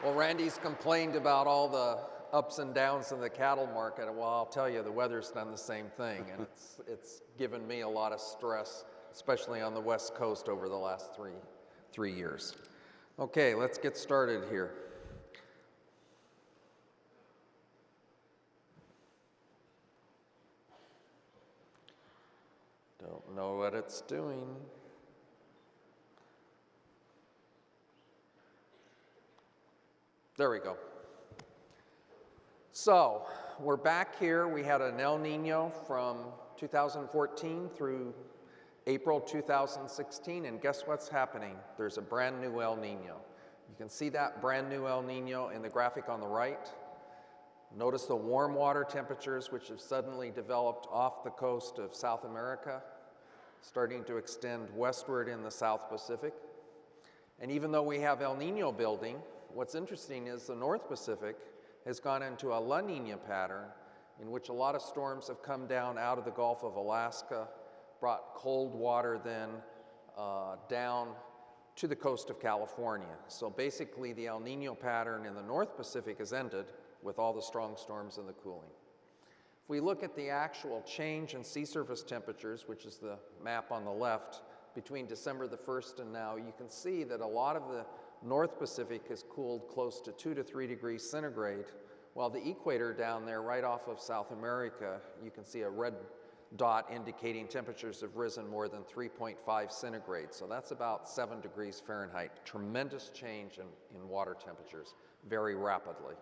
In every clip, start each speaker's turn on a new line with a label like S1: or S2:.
S1: Well, Randy's complained about all the ups and downs in the cattle market. Well, I'll tell you, the weather's done the same thing, and it's given me a lot of stress, especially on the West Coast over the last three years. Okay, let's get started here. Don't know what it's doing. There we go. So, we're back here. We had an El Nino from 2014 through April 2016, and guess what's happening? There's a brand new El Nino. You can see that brand new El Nino in the graphic on the right. Notice the warm water temperatures which have suddenly developed off the coast of South America, starting to extend westward in the South Pacific. And even though we have El Nino building, what's interesting is the North Pacific has gone into a La Nina pattern in which a lot of storms have come down out of the Gulf of Alaska, brought cold water then down to the coast of California. So basically the El Nino pattern in the North Pacific has ended with all the strong storms and the cooling. If we look at the actual change in sea surface temperatures, which is the map on the left, between December the 1st and now, you can see that a lot of the North Pacific has cooled close to 2 to 3 degrees centigrade, while the equator down there right off of South America, you can see a red dot indicating temperatures have risen more than 3.5 centigrade. So that's about 7 degrees Fahrenheit. Tremendous change in water temperatures very rapidly.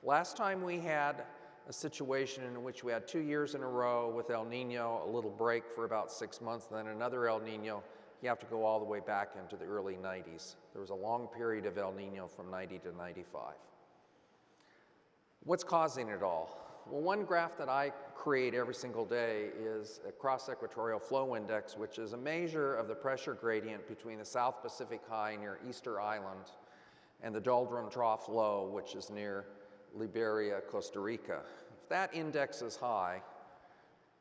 S1: Last time we had a situation in which we had 2 years in a row with El Nino, a little break for about 6 months, then another El Nino. You have to go all the way back into the early 90s. There was a long period of El Nino from 90 to 95. What's causing it all? Well, one graph that I create every single day is a cross-equatorial flow index, which is a measure of the pressure gradient between the South Pacific high near Easter Island and the doldrum trough low, which is near Liberia, Costa Rica. If that index is high,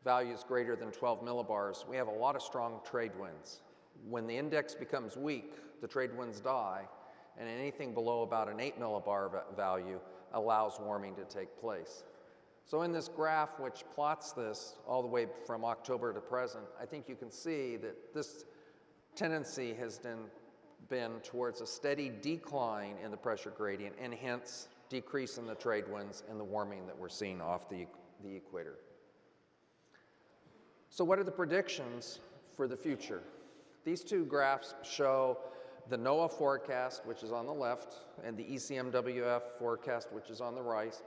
S1: values greater than 12 millibars, we have a lot of strong trade winds. When the index becomes weak, the trade winds die, and anything below about an 8 millibar value allows warming to take place. So in this graph, which plots this all the way from October to present, I think you can see that this tendency has been towards a steady decline in the pressure gradient, and hence decrease in the trade winds and the warming that we're seeing off the equator. So what are the predictions for the future? These two graphs show the NOAA forecast, which is on the left, and the ECMWF forecast, which is on the right.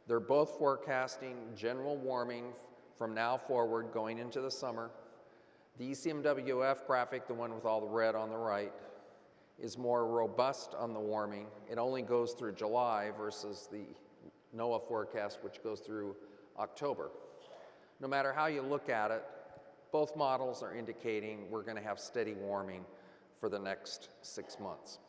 S1: They're both forecasting general warming from now forward going into the summer. The ECMWF graphic, the one with all the red on the right, is more robust on the warming. It only goes through July versus the NOAA forecast, which goes through October. No matter how you look at it, both models are indicating we're going to have steady warming for the next 6 months.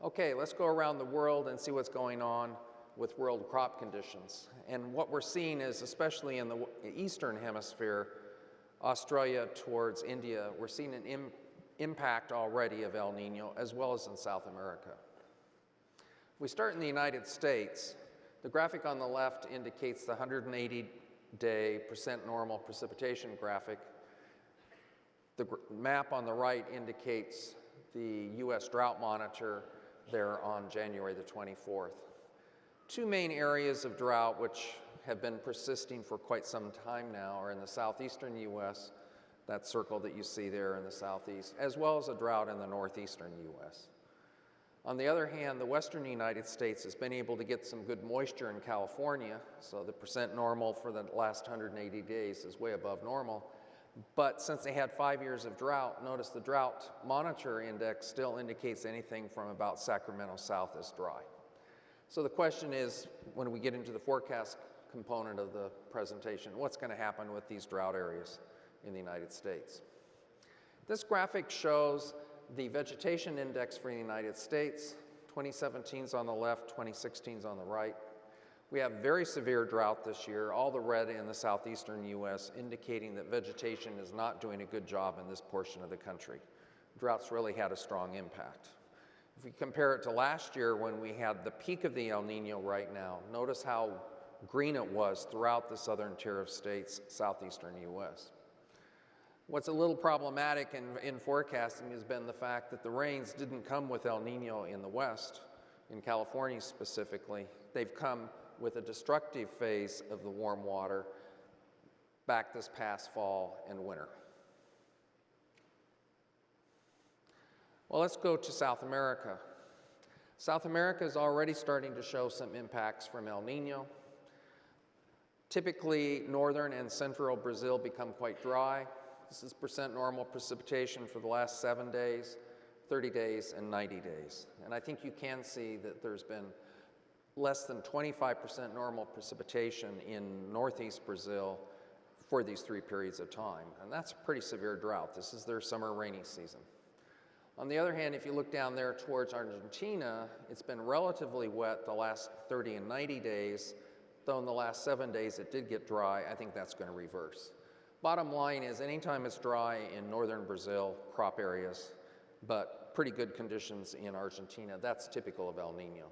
S1: Okay, let's go around the world and see what's going on with world crop conditions. And what we're seeing is, especially in the eastern hemisphere, Australia towards India, we're seeing an impact already of El Nino, as well as in South America. If we start in the United States, the graphic on the left indicates the 180-day percent normal precipitation graphic. The map on the right indicates the U.S. drought monitor there on January the 24th. Two main areas of drought which have been persisting for quite some time now are in the southeastern U.S., that circle that you see there in the southeast, as well as a drought in the northeastern U.S. On the other hand, the western United States has been able to get some good moisture in California, so the percent normal for the last 180 days is way above normal. But since they had 5 years of drought, notice the drought monitor index still indicates anything from about Sacramento south as dry. So the question is, when we get into the forecast component of the presentation, what's going to happen with these drought areas in the United States? This graphic shows the vegetation index for the United States. 2017 is on the left, 2016 is on the right. We have very severe drought this year, all the red in the southeastern U.S. indicating that vegetation is not doing a good job in this portion of the country. Drought's really had a strong impact. If we compare it to last year when we had the peak of the El Nino right now, notice how green it was throughout the southern tier of states, southeastern US. What's a little problematic in forecasting has been the fact that the rains didn't come with El Nino in the west, in California specifically. They've come with a destructive phase of the warm water back this past fall and winter. Well, let's go to South America. South America is already starting to show some impacts from El Nino. Typically, northern and central Brazil become quite dry. This is percent normal precipitation for the last 7 days, 30 days, and 90 days. And I think you can see that there's been less than 25% normal precipitation in northeast Brazil for these 3 periods of time. And that's a pretty severe drought. This is their summer rainy season. On the other hand, if you look down there towards Argentina, it's been relatively wet the last 30 and 90 days, though in the last 7 days it did get dry. I think that's going to reverse. Bottom line is anytime it's dry in northern Brazil, crop areas, but pretty good conditions in Argentina, that's typical of El Nino.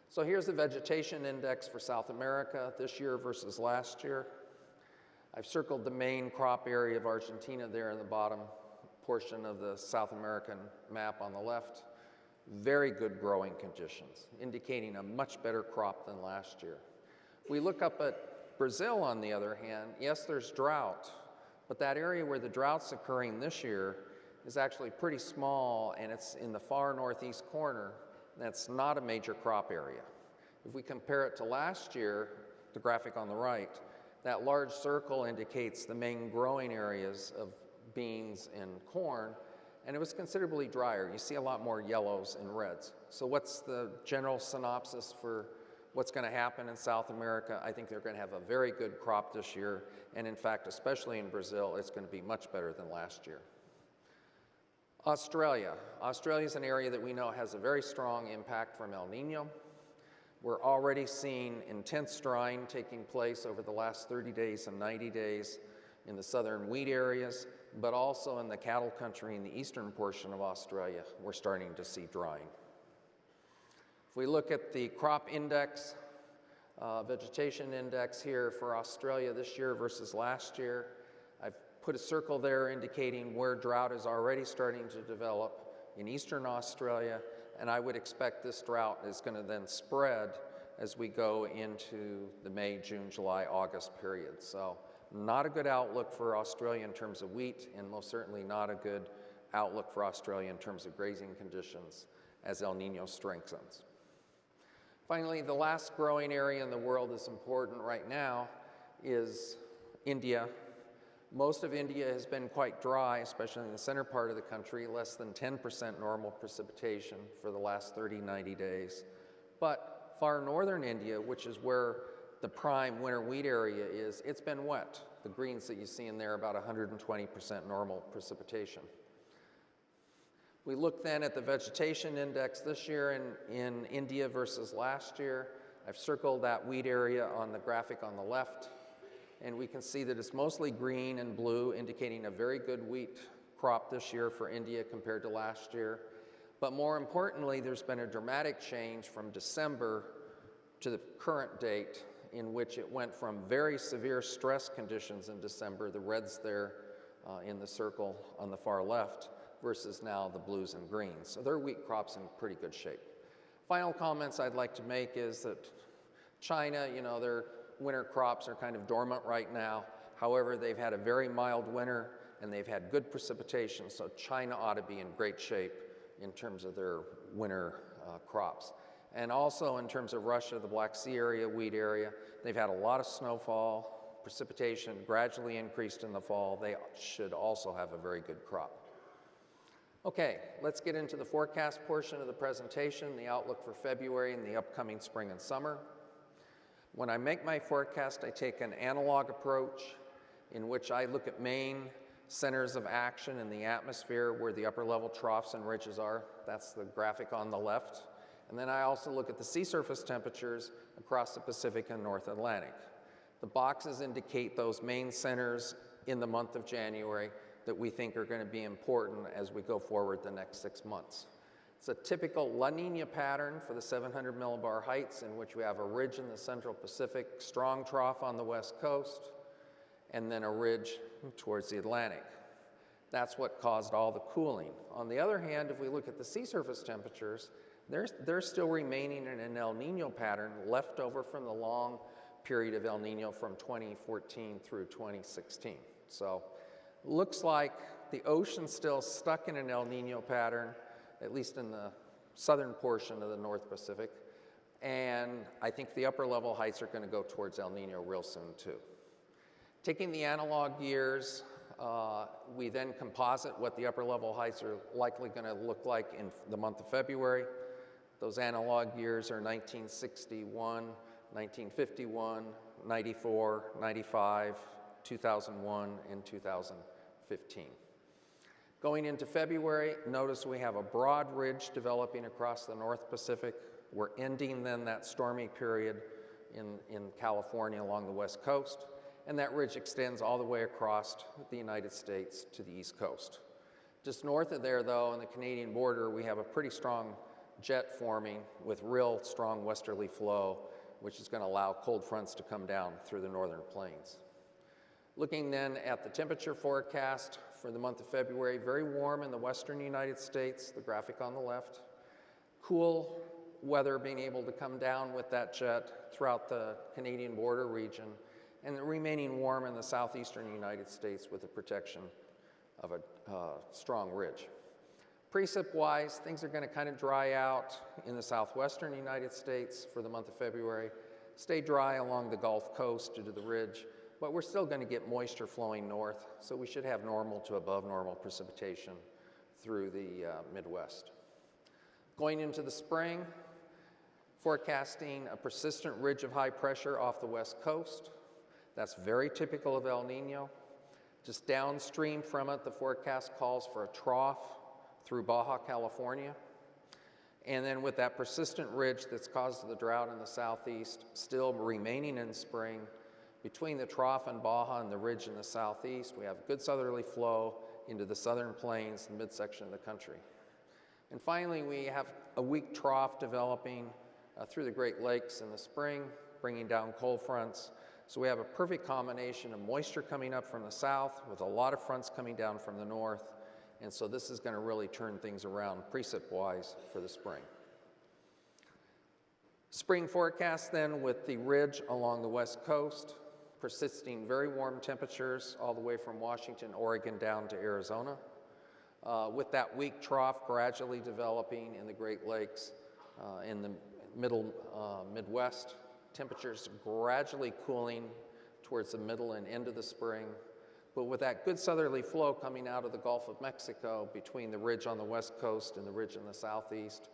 S1: So here's the vegetation index for South America this year versus last year. I've circled the main crop area of Argentina there in the bottom portion of the South American map on the left. Very good growing conditions, indicating a much better crop than last year. If we look up at Brazil, on the other hand, yes, there's drought, but that area where the drought's occurring this year is actually pretty small, and it's in the far northeast corner. That's not a major crop area. If we compare it to last year, the graphic on the right, that large circle indicates the main growing areas of beans and corn, and it was considerably drier. You see a lot more yellows and reds. So what's the general synopsis for what's going to happen in South America? I think they're going to have a very good crop this year, and in fact, especially in Brazil, it's going to be much better than last year. Australia. Australia is an area that we know has a very strong impact from El Nino. We're already seeing intense drying taking place over the last 30 days and 90 days in the southern wheat areas, but also in the cattle country in the eastern portion of Australia, we're starting to see drying. If we look at the crop index, vegetation index here for Australia this year versus last year, I've put a circle there indicating where drought is already starting to develop in eastern Australia, and I would expect this drought is going to then spread as we go into the May, June, July, August period. So not a good outlook for Australia in terms of wheat, and most certainly not a good outlook for Australia in terms of grazing conditions as El Nino strengthens. Finally, the last growing area in the world that's important right now is India. Most of India has been quite dry, especially in the center part of the country, less than 10% normal precipitation for the last 30, 90 days. But far northern India, which is where the prime winter wheat area is, it's been wet. The greens that you see in there are about 120% normal precipitation. We look then at the vegetation index this year in India versus last year. I've circled that wheat area on the graphic on the left, and we can see that it's mostly green and blue, indicating a very good wheat crop this year for India compared to last year. But more importantly, there's been a dramatic change from December to the current date, in which it went from very severe stress conditions in December, the reds there in the circle on the far left, versus now the blues and greens. So their wheat crop's in pretty good shape. Final comments I'd like to make is that China, their winter crops are kind of dormant right now. However, they've had a very mild winter and they've had good precipitation, so China ought to be in great shape in terms of their winter crops. And also in terms of Russia, the Black Sea area, wheat area, they've had a lot of snowfall, precipitation gradually increased in the fall. They should also have a very good crop. Okay, let's get into the forecast portion of the presentation, the outlook for February and the upcoming spring and summer. When I make my forecast, I take an analog approach in which I look at main centers of action in the atmosphere where the upper level troughs and ridges are. That's the graphic on the left. And then I also look at the sea surface temperatures across the Pacific and North Atlantic. The boxes indicate those main centers in the month of January that we think are going to be important as we go forward the next 6 months. It's a typical La Nina pattern for the 700 millibar heights in which we have a ridge in the central Pacific, strong trough on the west coast, and then a ridge towards the Atlantic. That's what caused all the cooling. On the other hand, if we look at the sea surface temperatures, they're still remaining in an El Nino pattern left over from the long period of El Nino from 2014 through 2016. So looks like the ocean's still stuck in an El Nino pattern, at least in the southern portion of the North Pacific. And I think the upper level heights are going to go towards El Nino real soon too. Taking the analog years, we then composite what the upper level heights are likely going to look like in the month of February. Those analog years are 1961, 1951, 94, 95, 2001, and 2015. Going into February, notice we have a broad ridge developing across the North Pacific. We're ending then that stormy period in California along the west coast, and that ridge extends all the way across the United States to the east coast. Just north of there, though, on the Canadian border, we have a pretty strong jet forming with real strong westerly flow, which is going to allow cold fronts to come down through the northern plains. Looking then at the temperature forecast for the month of February, very warm in the western United States, the graphic on the left. Cool weather being able to come down with that jet throughout the Canadian border region, and remaining warm in the southeastern United States with the protection of a strong ridge. Precip-wise, things are going to kind of dry out in the southwestern United States for the month of February, stay dry along the Gulf Coast due to the ridge, but we're still going to get moisture flowing north, so we should have normal to above normal precipitation through the Midwest. Going into the spring, forecasting a persistent ridge of high pressure off the west coast. That's very typical of El Nino. Just downstream from it, the forecast calls for a trough through Baja California. And then with that persistent ridge that's caused the drought in the southeast still remaining in spring, between the trough in Baja and the ridge in the southeast, we have good southerly flow into the southern plains and midsection of the country. And finally, we have a weak trough developing through the Great Lakes in the spring, bringing down cold fronts. So we have a perfect combination of moisture coming up from the south with a lot of fronts coming down from the north. And so this is going to really turn things around precip-wise for the spring. Spring forecast then with the ridge along the west coast, persisting very warm temperatures all the way from Washington, Oregon down to Arizona. With that weak trough gradually developing in the Great Lakes in the Midwest. Temperatures gradually cooling towards the middle and end of the spring. But with that good southerly flow coming out of the Gulf of Mexico between the ridge on the west coast and the ridge in the southeast,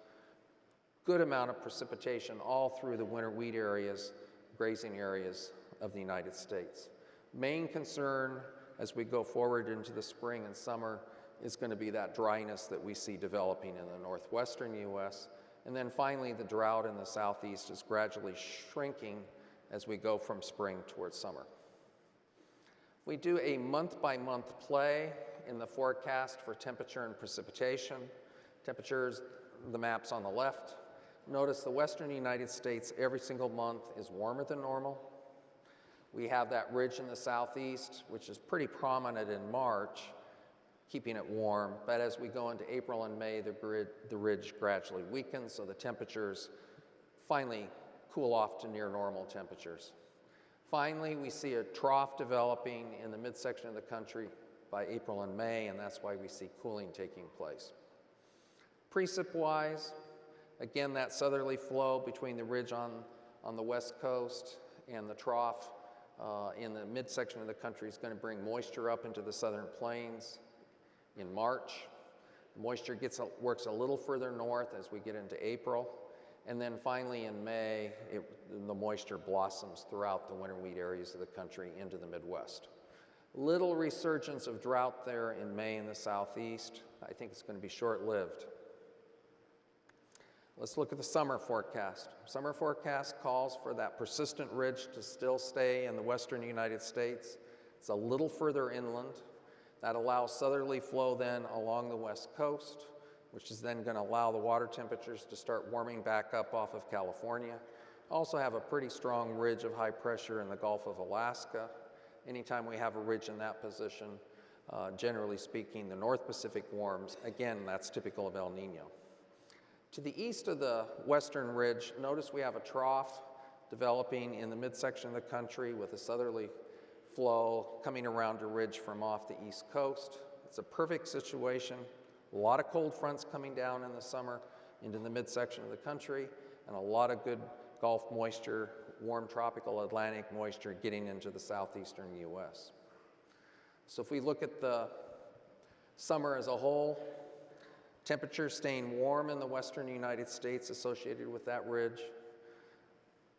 S1: good amount of precipitation all through the winter wheat areas, grazing areas of the United States. Main concern as we go forward into the spring and summer is going to be that dryness that we see developing in the northwestern U.S. And then finally, the drought in the southeast is gradually shrinking as we go from spring towards summer. We do a month-by-month play in the forecast for temperature and precipitation. Temperatures, the map's on the left. Notice the western United States every single month is warmer than normal. We have that ridge in the southeast, which is pretty prominent in March, keeping it warm. But as we go into April and May, the ridge gradually weakens, so the temperatures finally cool off to near normal temperatures. Finally, we see a trough developing in the midsection of the country by April and May, and that's why we see cooling taking place. Precip-wise, again, that southerly flow between the ridge on the west coast and the trough in the midsection of the country is going to bring moisture up into the southern plains in March. Moisture works a little further north as we get into April. And then finally in May, the moisture blossoms throughout the winter wheat areas of the country into the Midwest. Little resurgence of drought there in May in the southeast. I think it's going to be short-lived. Let's look at the summer forecast. Summer forecast calls for that persistent ridge to still stay in the western United States. It's a little further inland. That allows southerly flow then along the west coast which is then going to allow the water temperatures to start warming back up off of California. Also have a pretty strong ridge of high pressure in the Gulf of Alaska. Anytime we have a ridge in that position, generally speaking, the North Pacific warms. Again, that's typical of El Nino. To the east of the western ridge, notice we have a trough developing in the midsection of the country with a southerly flow coming around a ridge from off the east coast. It's a perfect situation. A lot of cold fronts coming down in the summer into the midsection of the country, and a lot of good Gulf moisture, warm tropical Atlantic moisture getting into the southeastern U.S. So if we look at the summer as a whole, temperatures staying warm in the western United States associated with that ridge,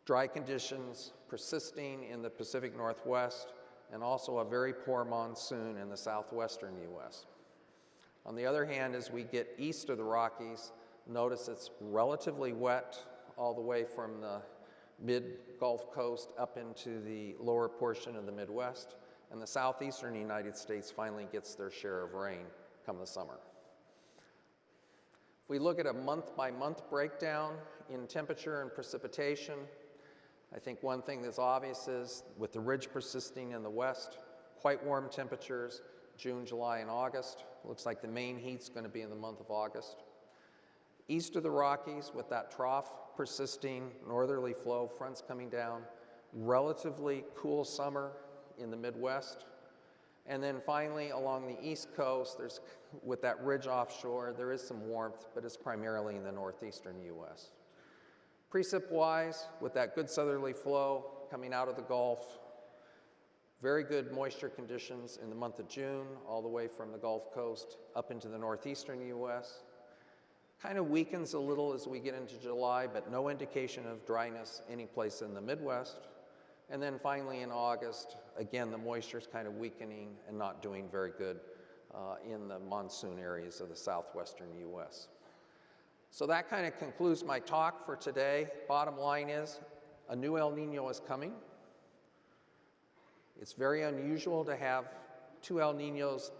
S1: dry conditions persisting in the Pacific Northwest, and also a very poor monsoon in the southwestern U.S. On the other hand, as we get east of the Rockies, notice it's relatively wet all the way from the mid-Gulf Coast up into the lower portion of the Midwest, and the southeastern United States finally gets their share of rain come the summer. If we look at a month-by-month breakdown in temperature and precipitation, I think one thing that's obvious is with the ridge persisting in the west, quite warm temperatures, June, July, and August. Looks like the main heat's going to be in the month of August. East of the Rockies, with that trough persisting, northerly flow, fronts coming down, relatively cool summer in the Midwest. And then finally, along the East Coast, with that ridge offshore, there is some warmth, but it's primarily in the northeastern U.S. Precip-wise, with that good southerly flow coming out of the Gulf, very good moisture conditions in the month of June, all the way from the Gulf Coast up into the northeastern U.S. Kind of weakens a little as we get into July, but no indication of dryness any place in the Midwest. And then finally in August, again, the moisture is kind of weakening and not doing very good in the monsoon areas of the southwestern U.S. So that kind of concludes my talk for today. Bottom line is, a new El Nino is coming. It's very unusual to have two El Ninos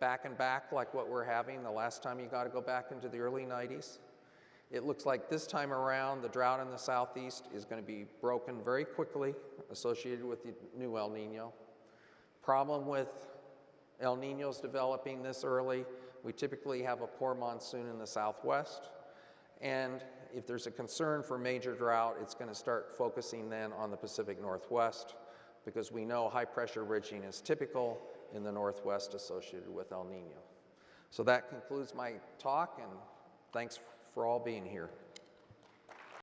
S1: back and back like what we're having. The last time you got to go back into the early 90s. It looks like this time around, the drought in the southeast is going to be broken very quickly associated with the new El Nino. Problem with El Ninos developing this early, we typically have a poor monsoon in the southwest. And if there's a concern for major drought, it's going to start focusing then on the Pacific Northwest, because we know high pressure ridging is typical in the Northwest associated with El Nino. So that concludes my talk, and thanks for all being here.